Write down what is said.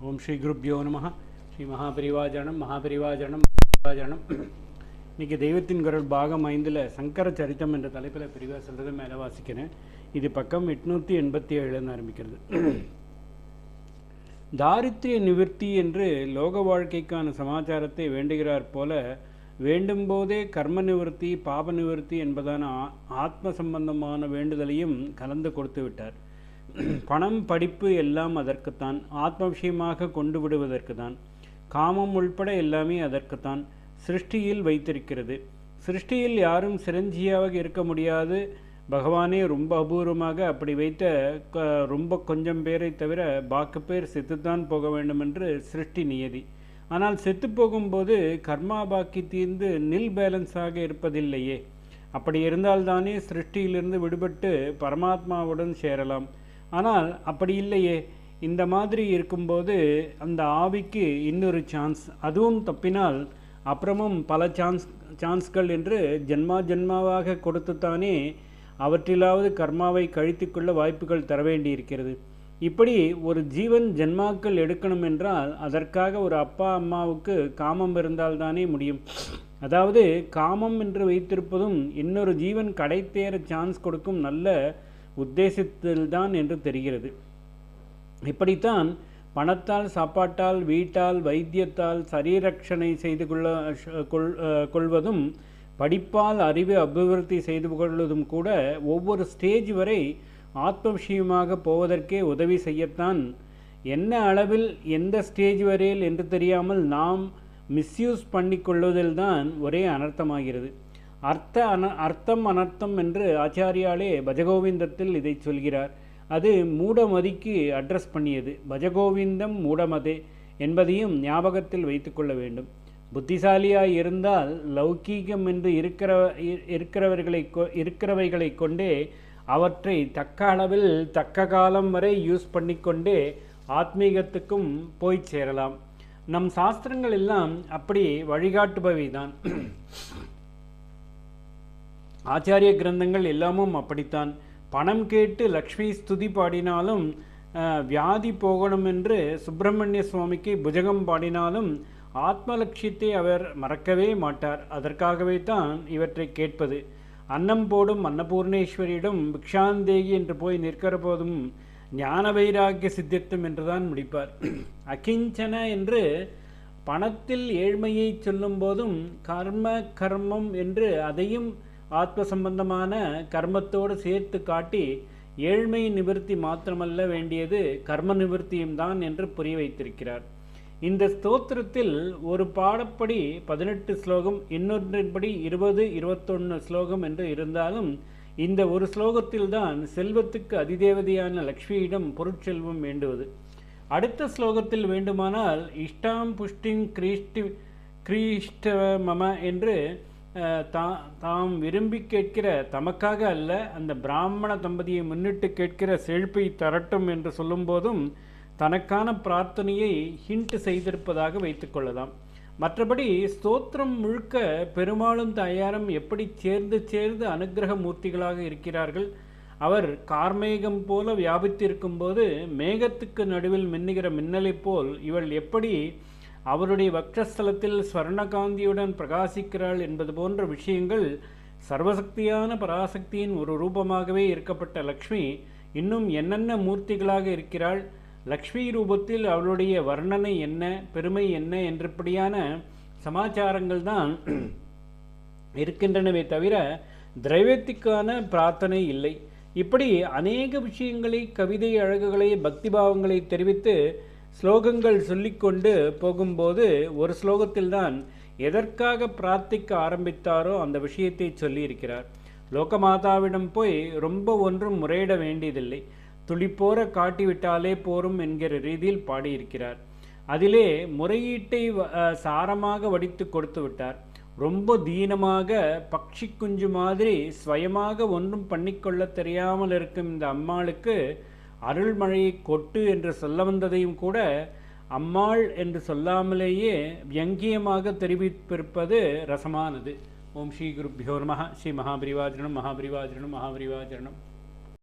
ஓம் ஸ்ரீ குருப்யோ நம. ஸ்ரீ மகாபரிவாஜனம் மகாபரிவாஜனம். இன்றைக்கி தெய்வத்தின் குரல் பாகம் 5 சங்கர சரித்தம் என்ற தலைப்பில் பிரிவாக சொல்கிறது மேலே வாசிக்கிறேன். இது பக்கம் 887 ஆரம்பிக்கிறது. தாரித்ரிய நிவர்த்தி என்று லோக வாழ்க்கைக்கான சமாச்சாரத்தை வேண்டுகிறார் போல வேண்டும் போதே கர்ம நிவர்த்தி பாப நிவர்த்தி என்பதான ஆத்ம சம்பந்தமான வேண்டுதலையும் கலந்து கொடுத்து விட்டார். பணம் படிப்பு எல்லாம் அதற்குத்தான், ஆத்ம விஷயமாக கொண்டு விடுவதற்கு தான். காமம் உள்பட எல்லாமே அதற்குத்தான் சிருஷ்டியில் வைத்திருக்கிறது. சிருஷ்டியில் யாரும் சிரஞ்சீவியாக இருக்க முடியாது. பகவானே ரொம்ப அபூர்வமாக அப்படி வைத்த ரொம்ப கொஞ்சம் பேரை தவிர பாக்கு பேர் செத்துத்தான் போக வேண்டும் என்று சிருஷ்டி நியதி. ஆனால் செத்து போகும்போது கர்மா பாக்கி தீர்ந்து நில் பேலன்ஸாக இருப்பதில்லையே. அப்படி இருந்தால்தானே சிருஷ்டியிலிருந்து விடுபட்டு பரமாத்மாவுடன் சேரலாம். ஆனால் அப்படி இல்லையே. இந்த மாதிரி இருக்கும்போது அந்த ஆவிக்கு இன்னொரு சான்ஸ், அதுவும் தப்பினால் அப்புறமும் பல சான்ஸ்கள் என்று ஜென்மாவாக கொடுத்துத்தானே அவற்றிலாவது கர்மாவை கழித்துக்கொள்ள வாய்ப்புகள் தர வேண்டியிருக்கிறது. இப்படி ஒரு ஜீவன் ஜென்மாக்கள் எடுக்கணும் என்றால் அதற்காக ஒரு அப்பா அம்மாவுக்கு காமம் இருந்தால்தானே முடியும். அதாவது காமம் என்று வைத்திருப்பதும் இன்னொரு ஜீவன் கடை தேர சான்ஸ் கொடுக்கும் நல்ல உத்தேசத்தில்தான் என்று தெரிகிறது. இப்படித்தான் பணத்தால், சாப்பாட்டால், வீட்டால், வைத்தியத்தால் சரீரக்ஷணை செய்து கொள்வதும் படிப்பால் அறிவு அபிவிருத்தி செய்து கொள்வதும் கூட ஒவ்வொரு ஸ்டேஜ் வரை ஆத்ம விஷயமாக போவதற்கே உதவி செய்யத்தான். என்ன அளவில் எந்த ஸ்டேஜ் வரையில் என்று தெரியாமல் நாம் மிஸ்யூஸ் பண்ணி கொள்வதில்தான் ஒரே அனர்த்தமாகிறது. அர்த்தம் அனர்த்தம் என்று ஆச்சாரியாலே பஜகோவிந்தத்தில் இதை சொல்கிறார். அது மூடமதிக்கு அட்ரஸ் பண்ணியது. பஜகோவிந்தம் மூடமதே என்பதையும் ஞாபகத்தில் வைத்து கொள்ள வேண்டும். புத்திசாலியாய் இருந்தால் லௌகீகம் என்று இருக்கிறவைகளை கொண்டே அவற்றை தக்க அளவில் தக்க காலம் வரை யூஸ் பண்ணிக்கொண்டே ஆத்மீகத்துக்கும் போய் சேரலாம். நம் சாஸ்திரங்கள் எல்லாம் அப்படி வழிகாட்டுபவை தான். ஆச்சாரிய கிரந்தங்கள் எல்லாமும் அப்படித்தான். பணம் கேட்டு லக்ஷ்மி ஸ்துதி பாடினாலும், வியாதி போகணும் என்று சுப்பிரமணிய சுவாமிக்கு புஜகம் பாடினாலும் ஆத்ம லட்சியத்தை அவர் மறக்கவே மாட்டார். அதற்காகவே தான் இவற்றை கேட்பது. அன்னம் போடும் அன்னபூர்ணேஸ்வரியிடம் பிக்ஷாந்தேகி என்று போய் நிற்கிற போதும் ஞான வைராக்கிய சித்தியத்தும் என்றுதான் முடிப்பார். அகிஞ்சன என்று பணத்தில் ஏழ்மையை சொல்லும் போதும் கர்மம் என்று அதையும் ஆத்ம சம்பந்தமான கர்மத்தோடு சேர்த்து காட்டி ஏழ்மை நிவர்த்தி மாத்திரமல்ல வேண்டியது கர்ம நிவர்த்தியும் தான் என்று புரிய வைத்திருக்கிறார். இந்த ஸ்தோத்திரத்தில் ஒரு பாடப்படி 18 ஸ்லோகம், இன்னொன்றின்படி 20-21 ஸ்லோகம் என்று இருந்தாலும் இந்த ஒரு ஸ்லோகத்தில்தான் செல்வத்துக்கு அதிதேவதையான லக்ஷ்மியிடம் பொருட்செல்வம் வேண்டுவது. அடுத்த ஸ்லோகத்தில் வேண்டுமானால் இஷ்டாம் புஷ்டிங் கிரீஷ்ட மம என்று தாம் விரும்பி கேட்கிற, தமக்காக அல்ல அந்த பிராமண தம்பதியை முன்னிட்டு கேட்கிற செழிப்பை தரட்டும் என்று சொல்லும்போதும் தனக்கான பிரார்த்தனையை ஹிண்ட் செய்திருப்பதாக வைத்துக்கொள்ளலாம். மற்றபடி ஸ்தோத்திரம் முழுக்க பெருமாளும் தாயாரும் எப்படி சேர்ந்து அனுக்கிரக மூர்த்திகளாக இருக்கிறார்கள். அவர் கார்மேகம் போல வியாபித்திருக்கும் போது மேகத்துக்கு நடுவில் மின்னுகிற மின்னலை போல் இவள் எப்படி அவருடைய வக்ஷஸ்தலத்தில் ஸ்வர்ணகாந்தியுடன் பிரகாசிக்கிறாள் என்பது போன்ற விஷயங்கள் சர்வசக்தியான பராசக்தியின் ஒரு ரூபமாகவே இருக்கப்பட்ட லக்ஷ்மி இன்னும் என்னென்ன மூர்த்திகளாக இருக்கிறாள். லக்ஷ்மி ரூபத்தில் அவளுடைய வர்ணனை என்ன, பெருமை என்ன என்றபடியான சமாச்சாரங்கள் தான் இருக்கின்றனவே தவிர திரைவத்திற்கான பிரார்த்தனை இல்லை. இப்படி அநேக விஷயங்களை, கவிதை அழகுகளை, பக்தி பாவங்களை தெரிவித்து ஸ்லோகங்கள் சொல்லிக்கொண்டு போகும்போது ஒரு ஸ்லோகத்தில்தான் எதற்காக பிரார்த்திக்க ஆரம்பித்தாரோ அந்த விஷயத்தை சொல்லியிருக்கிறார். லோகமாதாவிடம் போய் ரொம்ப ஒன்றும் முறையிட வேண்டியதில்லை, துளிப்போர காட்டிவிட்டாலே போரும் என்கிற ரீதியில் பாடியிருக்கிறார். அதிலே முறையீட்டை சாரமாக வடித்து கொடுத்து விட்டார். ரொம்ப தீனமாக பக்ஷி குஞ்சு மாதிரி ஸ்வயமாக ஒன்றும் பண்ணிக்கொள்ள தெரியாமல் இருக்கும் இந்த அம்மாளுக்கு அருள்மழையை கொட்டு என்று சொல்ல வந்ததையும் கூட அம்மாள் என்று சொல்லாமலேயே வியங்கியமாக தெரிவித்திருப்பது ரசமானது. ஓம் ஸ்ரீ குருப்யோ நமः. ஸ்ரீ மகாபரிவாஜனம்.